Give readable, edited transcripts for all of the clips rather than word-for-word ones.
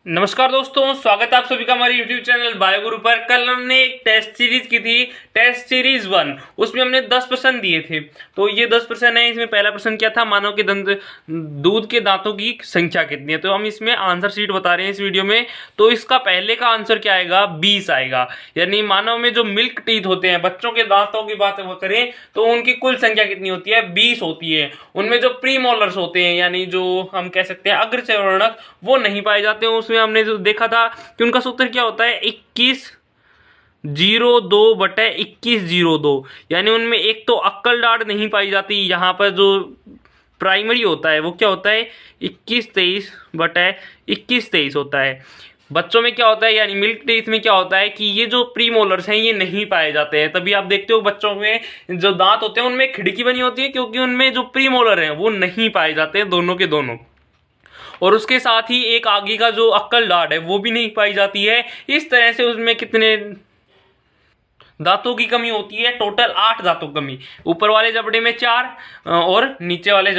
नमस्कार दोस्तों, स्वागत है आप सभी का हमारे YouTube चैनल बायोगुरु पर। कल हमने एक टेस्ट सीरीज की थी, टेस्ट सीरीज 1। उसमें हमने 10 प्रश्न दिए थे। तो ये 10 प्रश्न है। इसमें पहला प्रश्न क्या था, मानव के दूध के दांतों की संख्या कितनी है। तो हम इसमें आंसर शीट बता रहे हैं इस वीडियो में। तो इसका पहले का आंसर क्या आएगा, 20 आएगा। यानी मानव में जो मिल्क टीथ होते हैं, बच्चों के दांतों की बात करें तो उनकी कुल संख्या कितनी होती है, 20 होती है। उनमें जो प्रीमोलर्स होते हैं, यानी जो हम कह सकते हैं अग्रचर्वणक, वो नहीं पाए जाते हैं। उसमें हमने जो देखा था कि उनका सूत्र क्या होता है, 21/21/2102। यानी उनमें एक तो अक्कल डाढ़ नहीं पाई जाती। यहाँ पर जो प्राइमरी होता है वो क्या होता है, 21/23/2123 होता है। बच्चों में क्या होता है, यानी मिल्क टीथ में क्या होता है कि ये जो प्रीमोलर्स हैं ये नहीं पाए जाते हैं। तभी आप देखते हो बच्चों में जो दांत होते हैं उनमें खिड़की बनी होती है, क्योंकि उनमें जो प्रीमोलर हैं वो नहीं पाए जाते हैं, दोनों के दोनों। और उसके साथ ही एक आगे का जो अक्कल डाढ़ है वो भी नहीं पाई जाती है। इस तरह से उसमें कितने दांतों की कमी होती है, टोटल 8 दांतों की कमी। ऊपर वाले जबड़े में 4 और नीचे वाले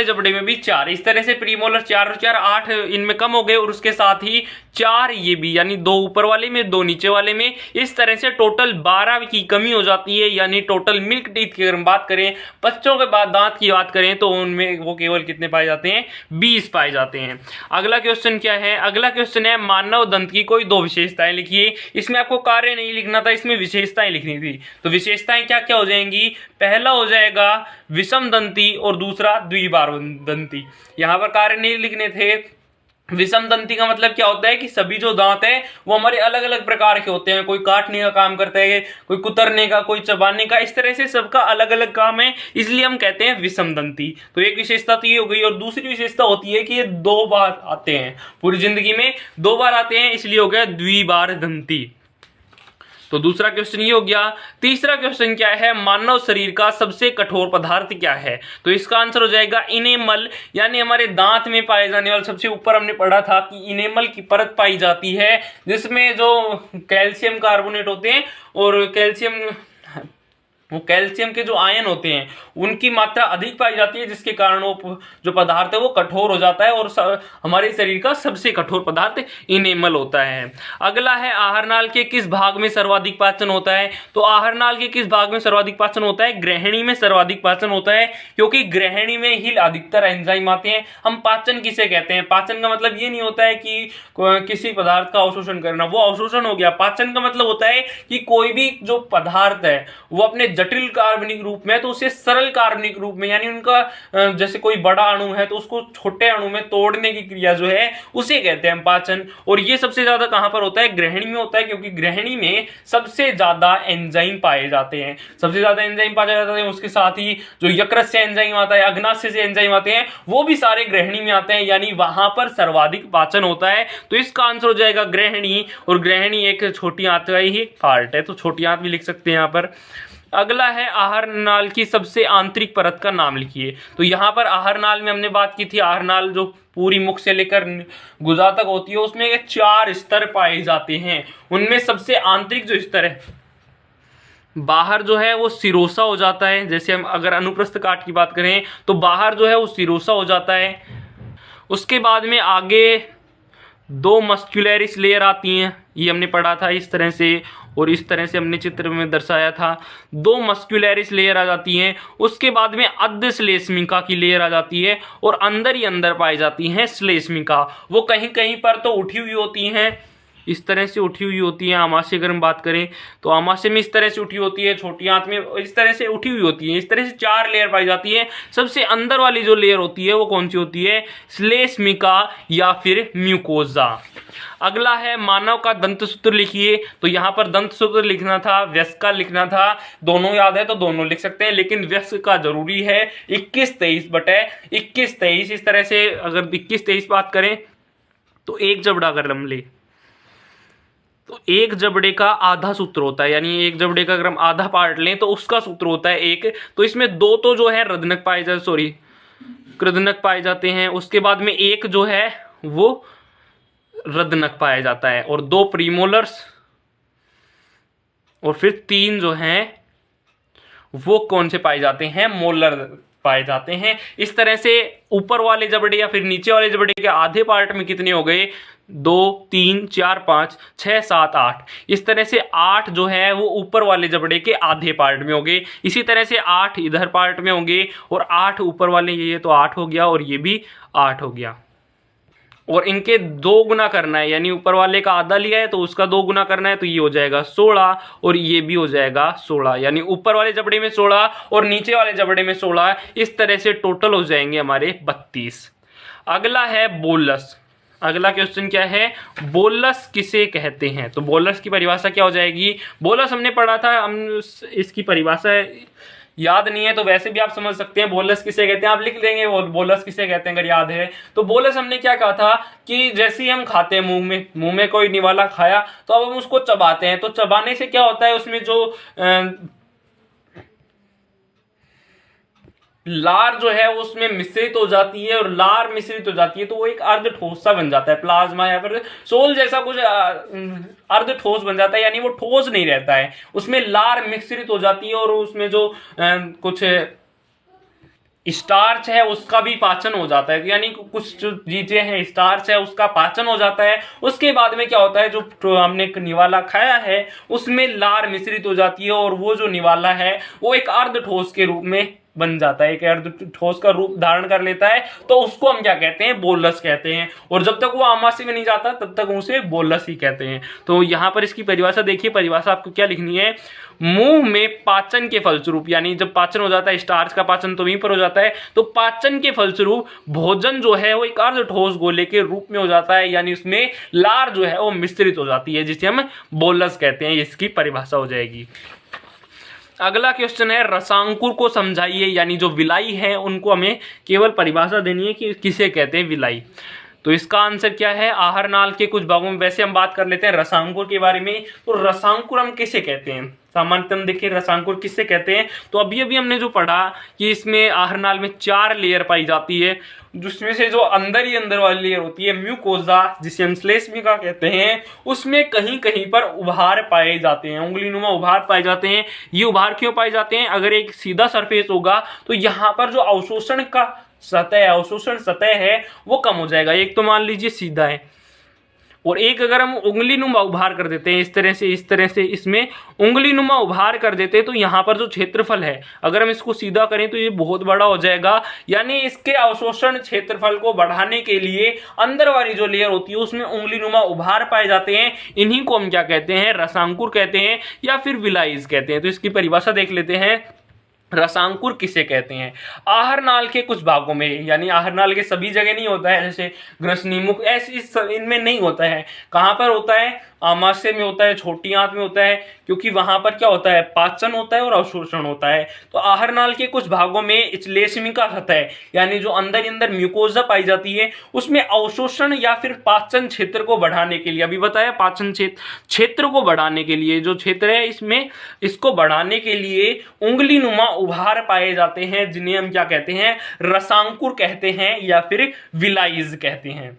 जबड़े में भी 4। इस तरह से प्रीमोलर 4 और 4 8 इनमें कम हो गए, और उसके साथ ही 4 ये भी, यानी 2 ऊपर वाले में 2 नीचे वाले में। इस तरह से टोटल 12 की कमी हो जाती है। यानी टोटल मिल्क टीथ की अगर हम बात करें, बच्चों के बाद दांत की बात करें, तो उनमें वो केवल कितने पाए जाते हैं, 20 पाए जाते हैं। अगला क्वेश्चन क्या है, अगला क्वेश्चन है मानव दंत की कोई 2 विशेषताएं लिखिए। इसमें आपको कार्य नहीं लिखना था, इसमें विशेषताएं लिखनी थी। तो विशेषताएं क्या क्या हो जाएंगी, पहला हो जाएगा विषम दंती और दूसरा द्विबार दंती। यहां पर कार्य नहीं लिखने थे। विषम दंती का मतलब क्या होता है कि सभी जो दांत है वो हमारे अलग अलग प्रकार के होते हैं। कोई काटने का काम करता है, कोई कुतरने का, कोई चबाने का। इस तरह से सबका अलग अलग काम है, इसलिए हम कहते हैं विषम दंती। तो एक विशेषता तो ये हो गई। और दूसरी विशेषता होती है कि ये 2 बार आते हैं, पूरी जिंदगी में 2 बार आते हैं, इसलिए हो गया द्विबार दंती। तो दूसरा क्वेश्चन ये हो गया। तीसरा क्वेश्चन क्या है, मानव शरीर का सबसे कठोर पदार्थ क्या है। तो इसका आंसर हो जाएगा इनेमल। यानी हमारे दांत में पाए जाने वाले, सबसे ऊपर हमने पढ़ा था कि इनेमल की परत पाई जाती है, जिसमें जो कैल्शियम कार्बोनेट होते हैं और कैल्शियम के जो आयन होते हैं उनकी मात्रा अधिक पाई जाती है, जिसके कारण वो जो पदार्थ है वो कठोर हो जाता है। और हमारे शरीर का सबसे कठोर पदार्थ इनेमल होता है। अगला है आहारनाल के किस भाग में सर्वाधिक पाचन होता है। तो आहारनाल के किस भाग में सर्वाधिक पाचन होता है, ग्रहणी में सर्वाधिक पाचन होता है, क्योंकि ग्रहणी में ही अधिकतर एंजाइम आते हैं। हम पाचन किसे कहते हैं, पाचन का मतलब ये नहीं होता है कि किसी पदार्थ का अवशोषण करना, वो अवशोषण हो गया। पाचन का मतलब होता है कि कोई भी जो पदार्थ है वो अपने जटिल कार्बनिक रूप में, तो उसे सरल कार्बनिक रूप में, यानी उनका जैसे कोई बड़ा अणु है तो उसको छोटे अणु में तोड़ने की क्रिया जो है उसे कहते हैं पाचन। और ये सबसे ज्यादा कहां पर होता है, ग्रहणी में होता है, क्योंकि ग्रहणी में सबसे ज्यादा एंजाइम पाए जाते हैं। सबसे ज्यादा एंजाइम पाए जाते हैं। उसके साथ ही जो यकृत से एंजाइम आता है, अग्नाशय से एंजाइम आते हैं, वो भी सारे ग्रहणी में आते हैं। यानी वहां पर सर्वाधिक पाचन होता है। तो इसका आंसर हो जाएगा ग्रहणी। और ग्रहणी एक छोटी आंत का ही पार्ट है, तो छोटी आंत भी लिख सकते हैं यहाँ पर। अगला है आहार नाल की सबसे आंतरिक परत का नाम लिखिए। तो यहाँ पर आहार नाल में हमने बात की थी, आहार नाल जो पूरी मुख से लेकर गुदा तक होती है, उसमें 4 स्तर पाए जाते हैं। उनमें सबसे आंतरिक जो स्तर है, बाहर जो है वो सिरोसा हो जाता है। जैसे हम अगर अनुप्रस्थ काट की बात करें तो बाहर जो है वो सिरोसा हो जाता है। उसके बाद में आगे 2 मस्कुलरिस लेयर आती हैं, ये हमने पढ़ा था इस तरह से, और इस तरह से हमने चित्र में दर्शाया था। 2 मस्कुलरिस लेयर आ जाती हैं। उसके बाद में अद्ध श्लेष्मिका की लेयर आ जाती है, और अंदर ही अंदर पाई जाती हैं श्लेष्मिका। वो कहीं कहीं पर तो उठी हुई होती हैं, इस तरह से उठी हुई होती है। आमाशय अगर हम बात करें तो आमाशय में इस तरह से उठी होती है, छोटी आंत में इस तरह से उठी हुई होती है। इस तरह से 4 लेयर पाई जाती है। सबसे अंदर वाली जो लेयर होती है वो कौन सी होती है, श्लेष्मिका या फिर म्यूकोजा। अगला है मानव का दंत सूत्र लिखिए। तो यहाँ पर दंत सूत्र लिखना था, व्यस्क का लिखना था। दोनों याद है तो दोनों लिख सकते हैं, लेकिन व्यस्क का जरूरी है। 21-23/21-23। इस तरह से अगर 21-23 बात करें तो एक जबड़ा अगर हम ले तो एक जबड़े का आधा सूत्र होता है। यानी एक जबड़े का अगर हम आधा पार्ट लें तो उसका सूत्र होता है 1। तो इसमें 2 तो जो है कृदनक पाए जाते हैं। उसके बाद में 1 जो है वो रदनक पाया जाता है, और 2 प्रीमोलर्स, और फिर 3 जो हैं वो कौन से पाए जाते हैं, मोलर पाए जाते हैं। इस तरह से ऊपर वाले जबड़े या फिर नीचे वाले जबड़े के आधे पार्ट में कितने हो गए, 2 3 4 5 6 7 8। इस तरह से 8 जो है वो ऊपर वाले जबड़े के आधे पार्ट में हो गए। इसी तरह से 8 इधर पार्ट में होंगे और 8 ऊपर वाले, ये तो 8 हो गया और ये भी 8 हो गया। और इनके 2 गुना करना है, यानी ऊपर वाले का आधा लिया है तो उसका 2 गुना करना है, तो ये हो जाएगा 16 और ये भी हो जाएगा 16, यानी ऊपर वाले जबड़े में 16 और नीचे वाले जबड़े में 16। इस तरह से टोटल हो जाएंगे हमारे 32। अगला है बोलस। अगला क्वेश्चन क्या है, बोलस किसे कहते हैं। तो बोलस की परिभाषा क्या हो जाएगी, बोलस हमने पढ़ा था, हम इसकी परिभाषा याद नहीं है तो वैसे भी आप समझ सकते हैं बोलस किसे कहते हैं, आप लिख देंगे बोलस किसे कहते हैं अगर याद है। तो बोलस हमने क्या कहा था कि जैसे ही हम खाते हैं, मुंह में कोई निवाला खाया तो अब हम उसको चबाते हैं, तो चबाने से क्या होता है, उसमें जो लार जो है उसमें मिश्रित हो जाती है, और लार मिश्रित हो जाती है तो वो एक अर्ध ठोस सा बन जाता है, प्लाज्मा या फिर सोल जैसा कुछ अर्ध ठोस बन जाता है, यानी वो ठोस नहीं रहता है, उसमें लार मिश्रित हो जाती है और उसमें जो कुछ स्टार्च है उसका भी पाचन हो जाता है, यानी कुछ जो चीजें हैं स्टार्च है उसका पाचन हो जाता है। उसके बाद में क्या होता है, जो हमने निवाला खाया है उसमें लार मिश्रित हो जाती है और वो जो निवाला है वो एक अर्ध ठोस के रूप में बन जाता है, एक अर्ध ठोस का रूप धारण कर लेता है, तो उसको हम क्या कहते हैं, बोलस कहते हैं। और जब तक वो आमाशय में नहीं जाता तब तक उसे बोलस ही कहते हैं। तो यहाँ पर इसकी परिभाषा देखिए, परिभाषा आपको क्या लिखनी है, मुंह में पाचन के फलस्वरूप, यानी जब पाचन हो जाता है, स्टार्च का पाचन तो वहीं पर हो जाता है, तो पाचन के फलस्वरूप भोजन जो है वो एक अर्ध ठोस गोले के रूप में हो जाता है, यानी उसमें लार जो है वो मिश्रित हो जाती है, जिसे हम बोलस कहते हैं। इसकी परिभाषा हो जाएगी। अगला क्वेश्चन है, रसांकुर को समझाइए, यानी जो विलाई है उनको हमें केवल परिभाषा देनी है कि किसे कहते हैं विलाई। तो इसका आंसर क्या है, आहार नाल के कुछ भागों में, वैसे हम बात कर लेते हैं रसांकुर के बारे में। तो रसांकुर हम किसे कहते हैं, सामान्यतः देखिए रसांकुर किससे कहते हैं। तो अभी अभी हमने जो पढ़ा कि इसमें आहार नाल में 4 लेयर पाई जाती है, जिसमें से जो अंदर ही अंदर वाली लेयर होती है म्यूकोजा, जिसे हम श्लेष्मिका कहते हैं, उसमें कहीं कहीं पर उभार पाए जाते हैं, उंगलीनुमा उभार पाए जाते हैं। ये उभार क्यों पाए जाते हैं, अगर एक सीधा सरफेस होगा तो यहाँ पर जो अवशोषण का अवशोषण सतह है वो कम हो जाएगा। एक तो मान लीजिए सीधा है, और एक अगर हम उंगलीनुमा उभार कर देते हैं, इस तरह से इसमें उंगलीनुमा उभार कर देते हैं, तो यहाँ पर जो क्षेत्रफल है अगर हम इसको सीधा करें तो ये बहुत बड़ा हो जाएगा। यानी इसके अवशोषण क्षेत्रफल को बढ़ाने के लिए अंदर वाली जो लेयर होती है उसमें उंगलीनुमा उभार पाए जाते हैं। इन्हीं को हम क्या कहते हैं, रसांकुर कहते हैं या फिर विलाइज कहते हैं। तो इसकी परिभाषा देख लेते हैं, रसांकुर किसे कहते हैं। आहार नाल के कुछ भागों में, यानी आहार नाल के सभी जगह नहीं होता है, जैसे ग्रसनी मुख ऐसी इनमें नहीं होता है। कहाँ पर होता है, आमाशय में होता है, छोटी आंत में होता है, क्योंकि वहां पर क्या होता है, पाचन होता है और अवशोषण होता है। तो आहार नाल के कुछ भागों में श्लेष्मिका सतह, यानी जो अंदर अंदर म्यूकोजा पाई जाती है, उसमें अवशोषण या फिर पाचन क्षेत्र को बढ़ाने के लिए, अभी बताया पाचन क्षेत्र को बढ़ाने के लिए, जो क्षेत्र है इसमें इसको बढ़ाने के लिए उंगलीनुमा उभार पाए जाते हैं, जिन्हें हम क्या कहते हैं, रसांकुर कहते हैं या फिर विलाइज कहते हैं।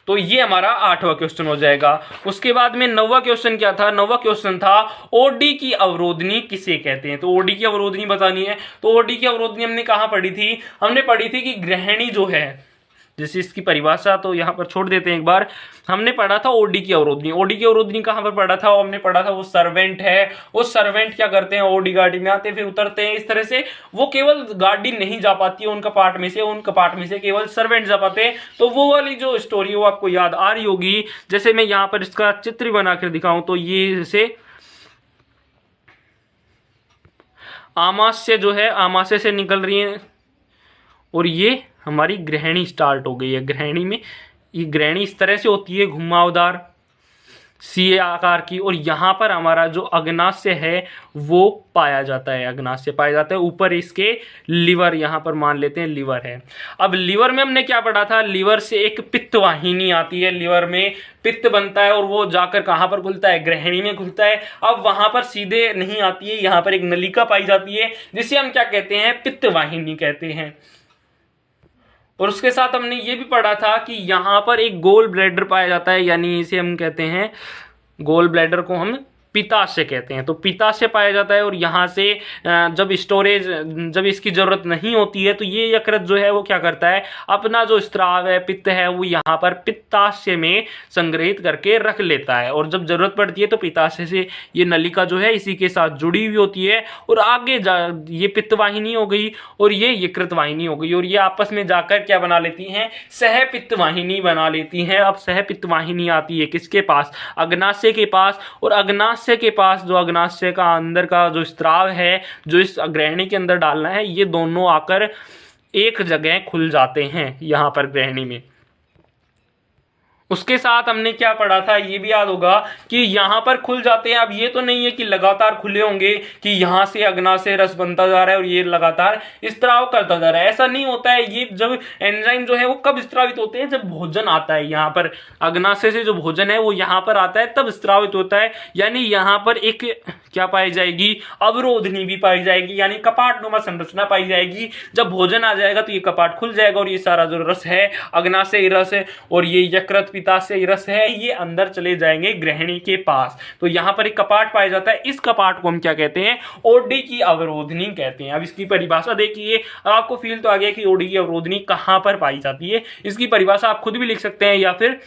तो ये हमारा 8वां क्वेश्चन हो जाएगा। उसके बाद में 9वां क्वेश्चन क्या था, 9वां क्वेश्चन था ओडी की अवरोधनी किसे कहते हैं। तो ओडी की अवरोधनी बतानी है। तो ओडी की अवरोधनी हमने कहाँ पढ़ी थी, हमने पढ़ी थी कि गृहिणी जो है, जैसे इसकी परिभाषा तो यहाँ पर छोड़ देते हैं एक बार, हमने पढ़ा था ओडी की अवरोधनी। ओडी की अवरोधनी कहाँ पर पढ़ा था, हमने पढ़ा था वो सर्वेंट है, वो सर्वेंट क्या करते हैं, ओडी गाड़ी में आते फिर उतरते हैं, इस तरह से वो केवल गाड़ी नहीं जा पाती है उन कपाट में से केवल सर्वेंट जा पाते हैं। तो वो वाली जो स्टोरी है वो आपको याद आ रही होगी। जैसे मैं यहाँ पर इसका चित्र बनाकर दिखाऊं तो ये जैसे आमाशय जो है, आमाशय से निकल रही है और ये हमारी गृहिणी स्टार्ट हो गई है। गृहिणी में ये गृहिणी इस तरह से होती है, घुमावदार सी आकार की, और यहाँ पर हमारा जो अग्नाशय है वो पाया जाता है, अग्नाशय पाया जाता है। ऊपर इसके लिवर, यहाँ पर मान लेते हैं लिवर है। अब लिवर में हमने क्या पढ़ा था, लिवर से एक पित्त वाहिनी आती है, लिवर में पित्त बनता है और वो जाकर कहाँ पर खुलता है, गृहिणी में खुलता है। अब वहां पर सीधे नहीं आती है, यहाँ पर एक नलिका पाई जाती है जिसे हम क्या कहते हैं, पित्त वाहिनी कहते हैं। और उसके साथ हमने ये भी पढ़ा था कि यहाँ पर एक गोल ब्लैडर पाया जाता है, यानी इसे हम कहते हैं, गोल ब्लैडर को हम पित्ताशय कहते हैं। तो पित्ताशय पाया जाता है और यहाँ से जब इसकी जरूरत नहीं होती है तो ये यकृत जो है वो क्या करता है, अपना जो स्राव है, पित्त है, वो यहाँ पर पित्ताशय में संग्रहित करके रख लेता है और जब जरूरत पड़ती है तो पित्ताशय से ये नलिका जो है इसी के साथ जुड़ी हुई होती है और आगे ये पित्तवाहिनी हो गई और ये यकृत वाहिनी हो गई और ये आपस में जाकर क्या बना लेती हैं, सहपित्तवाहिनी बना लेती हैं। अब सहपित्तवाहिनी आती है किसके पास, अग्नाशय के पास, और अग्नाशय के पास जो अग्नाशय का अंदर का जो स्राव है जो इस ग्रहणी के अंदर डालना है, ये दोनों आकर एक जगह खुल जाते हैं यहाँ पर ग्रहणी में। उसके साथ हमने क्या पढ़ा था, ये भी याद होगा कि यहाँ पर खुल जाते हैं। अब ये तो नहीं है कि लगातार खुले होंगे कि यहाँ से अग्नाशय रस बनता जा रहा है और ये लगातार स्त्राव करता जा रहा है, ऐसा नहीं होता है। ये जब एंजाइम जो है वो कब स्त्रावित होते हैं, जब भोजन आता है यहाँ पर, अग्नाशय से जो भोजन है वो यहाँ पर आता है तब स्त्रावित होता है। यानी यहाँ पर एक क्या पाई जाएगी, अवरोधनी भी पाई जाएगी, यानी कपाटनुमा संरचना पाई जाएगी। जब भोजन आ जाएगा तो ये कपाट खुल जाएगा और ये सारा जो रस है, अग्नाशय रस है और ये यकृत पित्ताशय रस है, ये अंदर चले जाएंगे ग्रहणी के पास। तो यहाँ पर एक कपाट पाया जाता है, इस कपाट को हम क्या कहते हैं, ओडी की अवरोधनी कहते हैं। अब इसकी परिभाषा देखिए, आपको फील तो आ गया कि ओडी की अवरोधनी कहाँ पर पाई जाती है। इसकी परिभाषा आप खुद भी लिख सकते हैं या फिर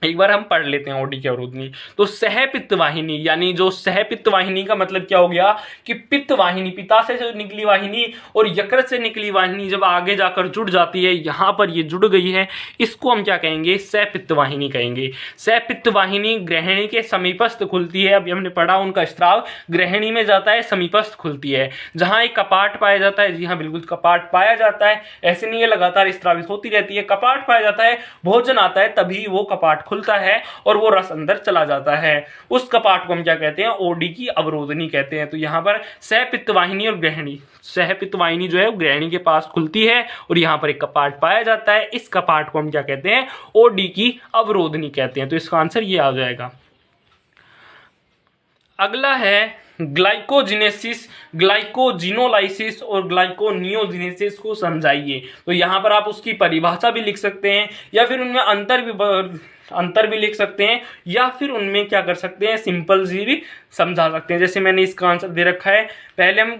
एक बार हम पढ़ लेते हैं ओडी की अवरोधनी। तो सहपित्तवाहिनी, यानी जो सहपित्तवाहिनी का मतलब क्या हो गया कि पित्तवाहिनी, पित्ताशय से निकली वाहिनी और यकृत से निकली वाहिनी जब आगे जाकर जुड़ जाती है, यहाँ पर ये जुड़ गई है, इसको हम क्या कहेंगे, सहपित्तवाहिनी कहेंगे। सहपित्तवाहिनी ग्रहणी के समीपस्थ खुलती है। अभी हमने पढ़ा उनका स्राव ग्रहणी में जाता है, समीपस्थ खुलती है। जहाँ एक कपाट पाया जाता है, जी हाँ बिल्कुल कपाट पाया जाता है, ऐसे नहीं है लगातार स्रावित होती रहती है, कपाट पाया जाता है, भोजन आता है तभी वो कपाट खुलता है और वो रस अंदर चला जाता है। उस कपाट को हम क्या कहते हैं, ओडी की अवरोधनी कहते हैं। तो यहाँ पर सहपित्तवाहिनी और ग्रहणी, सहपित्तवाहिनी जो है वो ग्रहणी के पास खुलती है और यहाँ पर एक कपाट पाया जाता है, इस कपाट को हम क्या कहते हैं, ओडी की अवरोधनी कहते हैं। तो इसका आंसर ये आ जाएगा। अगला है ग्लाइकोजिनेसिस, ग्लाइकोजिनोलाइसिस और ग्लाइकोनियोजिनेसिस को समझाइए। तो यहाँ पर आप उसकी परिभाषा भी लिख सकते हैं या फिर उनमें अंतर भी लिख सकते हैं या फिर उनमें क्या कर सकते हैं, सिंपल सी भी समझा सकते हैं। जैसे मैंने इसका आंसर दे रखा है, पहले हम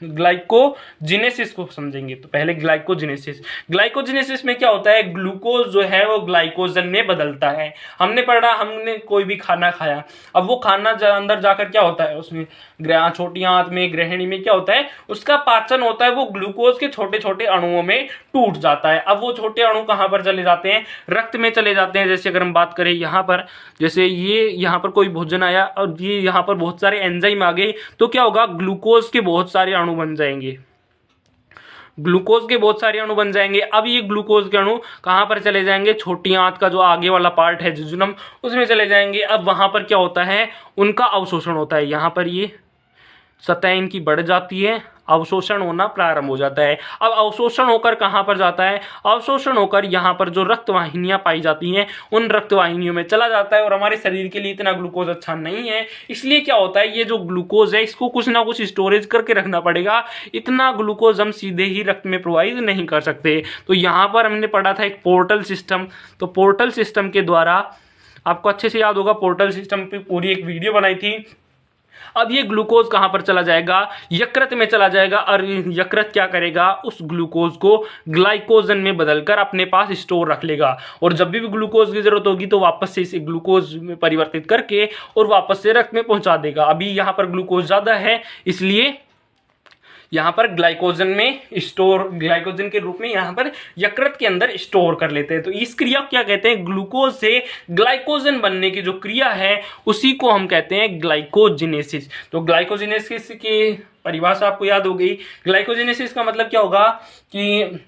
ग्लाइकोजिनेसिस को समझेंगे। तो पहले ग्लाइकोजिनेसिस में क्या होता है, ग्लूकोज जो है वो ग्लाइकोजन में बदलता है। हमने पढ़ा, हमने कोई भी खाना खाया, अब वो खाना अंदर जाकर क्या होता है, उसमें छोटी आंत में, ग्रहणी में क्या होता है, उसका पाचन होता है, वो ग्लूकोज के छोटे छोटे अणुओं में टूट जाता है। अब वो छोटे अणु कहाँ पर चले जाते हैं, रक्त में चले जाते हैं। जैसे अगर हम बात करें यहाँ पर, जैसे ये यहाँ पर कोई भोजन आया और ये यहाँ पर बहुत सारे एंजाइम आ गए, तो क्या होगा, ग्लूकोज के बहुत सारे अणु बन जाएंगे, ग्लूकोज के बहुत सारे अणु बन जाएंगे। अब ये ग्लूकोज के अणु कहाँ पर चले जाएंगे, छोटी आंत का जो आगे वाला पार्ट है जिजुनम, उसमें चले जाएंगे। अब वहां पर क्या होता है, उनका अवशोषण होता है। यहाँ पर ये सतह इनकी बढ़ जाती है, अवशोषण होना प्रारंभ हो जाता है। अब अवशोषण होकर कहाँ पर जाता है, अवशोषण होकर यहाँ पर जो रक्तवाहिनियाँ पाई जाती हैं उन रक्तवाहिनियों में चला जाता है। और हमारे शरीर के लिए इतना ग्लूकोज अच्छा नहीं है, इसलिए क्या होता है, ये जो ग्लूकोज है इसको कुछ ना कुछ स्टोरेज करके रखना पड़ेगा। इतना ग्लूकोज हम सीधे ही रक्त में प्रोवाइड नहीं कर सकते। तो यहाँ पर हमने पढ़ा था एक पोर्टल सिस्टम। तो पोर्टल सिस्टम के द्वारा, आपको अच्छे से याद होगा, पोर्टल सिस्टम पे पूरी एक वीडियो बनाई थी। अब ये ग्लूकोज कहाँ पर चला जाएगा, यकृत में चला जाएगा और यकृत क्या करेगा, उस ग्लूकोज को ग्लाइकोजन में बदलकर अपने पास स्टोर रख लेगा और जब भी ग्लूकोज की जरूरत होगी तो वापस से इसे ग्लूकोज में परिवर्तित करके और वापस से रक्त में पहुंचा देगा। अभी यहाँ पर ग्लूकोज ज्यादा है, इसलिए यहाँ पर ग्लाइकोजन के रूप में यहाँ पर यकृत के अंदर स्टोर कर लेते हैं। तो इस क्रिया को क्या कहते हैं, ग्लूकोज से ग्लाइकोजन बनने की जो क्रिया है उसी को हम कहते हैं ग्लाइकोजिनेसिस। तो ग्लाइकोजिनेसिस की परिभाषा आपको याद हो गई। ग्लाइकोजिनेसिस का मतलब क्या होगा कि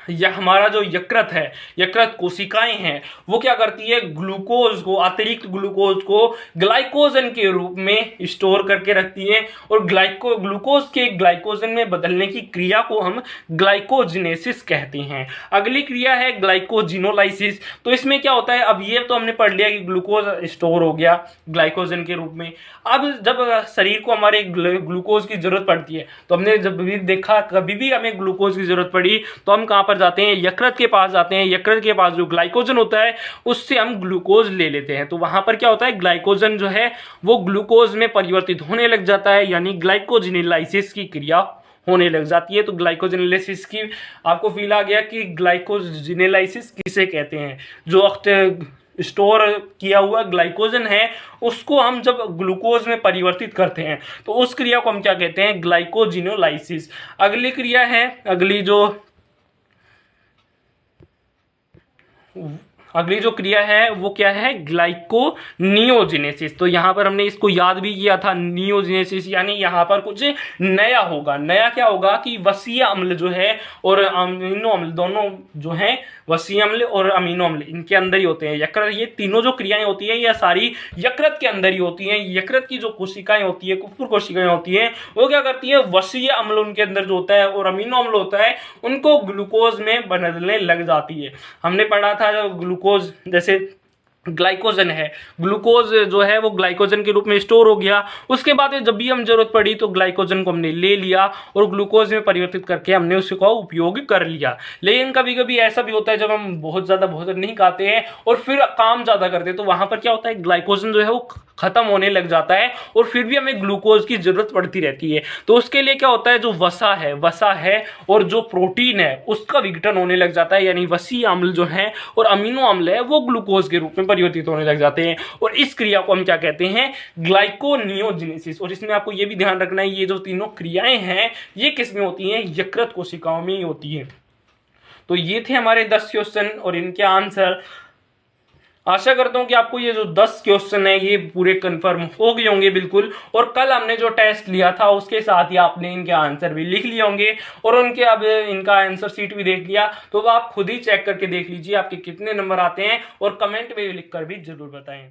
यह हमारा जो यकृत है, यकृत कोशिकाएं हैं, वो क्या करती है, ग्लूकोज को, अतिरिक्त ग्लूकोज को ग्लाइकोजन के रूप में स्टोर करके रखती है और ग्लूकोज के ग्लाइकोजन में बदलने की क्रिया को हम ग्लाइकोजिनेसिस कहते हैं। अगली क्रिया है ग्लाइकोजिनोलाइसिस। तो इसमें क्या होता है, अब ये तो हमने पढ़ लिया कि ग्लूकोज स्टोर हो गया ग्लाइकोजन के रूप में। अब जब शरीर को हमारे ग्लूकोज की जरूरत पड़ती है, तो हमने जब भी देखा, कभी भी हमें ग्लूकोज की जरूरत पड़ी तो हम कहाँ पर जाते हैं, यकृत के पास जाते हैं, यकृत के पास जो ग्लाइकोजन होता है उससे हम ग्लूकोज ले लेते हैं। तो वहां पर क्या होता है, ग्लाइकोजन जो है वो ग्लूकोज में परिवर्तित होने लग जाता है, यानी ग्लाइकोजिनेलाइसिस की क्रिया होने लग जाती है। तो ग्लाइकोजिनेलाइसिस की आपको फील आ गया कि ग्लाइकोजिनेलाइसिस किसे कहते हैं। जो स्टोर किया हुआ ग्लाइकोजन है उसको हम जब ग्लूकोज में परिवर्तित करते हैं तो उस क्रिया को हम क्या कहते हैं, ग्लाइकोजिनोलाइसिस। अगली क्रिया है, अगली जो क्रिया है वो क्या है, ग्लाइकोनियोजेनेसिस। तो यहाँ पर हमने इसको याद भी किया था, नियोजेनेसिस यानी यहाँ पर कुछ नया होगा। नया क्या होगा कि वसीय अम्ल जो है और अमीनो अम्ल, दोनों जो है वसीय अम्ल और अमीनो अम्ल इनके अंदर ही होते हैं। यकृत, ये तीनों जो क्रियाएं होती हैं ये सारी यकृत के अंदर ही होती हैं। यकृत की जो कोशिकाएं होती है, कुफुर कोशिकाएं होती हैं, वो क्या करती है, वसीय अम्ल उनके अंदर जो होता है और अमीनो अम्ल होता है उनको ग्लूकोज में बदलने लग जाती है। हमने पढ़ा था जो ग्लूकोज जैसे ग्लाइकोजन है, ग्लूकोज जो है वो ग्लाइकोजन के रूप में स्टोर हो गया, उसके बाद जब भी हम जरूरत पड़ी तो ग्लाइकोजन को हमने ले लिया और ग्लूकोज में परिवर्तित करके हमने उसका उपयोग कर लिया। लेकिन कभी कभी ऐसा भी होता है जब हम बहुत ज्यादा भोजन नहीं खाते हैं और फिर काम ज्यादा करते हैं तो वहां पर क्या होता है, ग्लाइकोजन जो है वो खत्म होने लग जाता है और फिर भी हमें ग्लूकोज की जरूरत पड़ती रहती है। तो उसके लिए क्या होता है, जो वसा है और जो प्रोटीन है उसका विघटन होने लग जाता है, यानी वसीय अम्ल जो है और अमीनो अम्ल है वो ग्लूकोज के रूप में परिवर्तित होने लग जाते हैं और इस क्रिया को हम क्या कहते हैं, ग्लाइकोनियोजेनेसिस। और इसमें आपको ये भी ध्यान रखना है, ये जो तीनों क्रियाएं हैं ये किस में होती हैं, यकृत कोशिकाओं में ही होती है। तो ये थे हमारे 10 क्वेश्चन और इनके आंसर। आशा करता हूं कि आपको ये जो 10 क्वेश्चन है ये पूरे कंफर्म हो गए होंगे बिल्कुल, और कल हमने जो टेस्ट लिया था उसके साथ ही आपने इनके आंसर भी लिख लिए होंगे और उनके अब इनका आंसर शीट भी देख लिया। तो आप खुद ही चेक करके देख लीजिए आपके कितने नंबर आते हैं और कमेंट में लिख कर भी जरूर बताएं।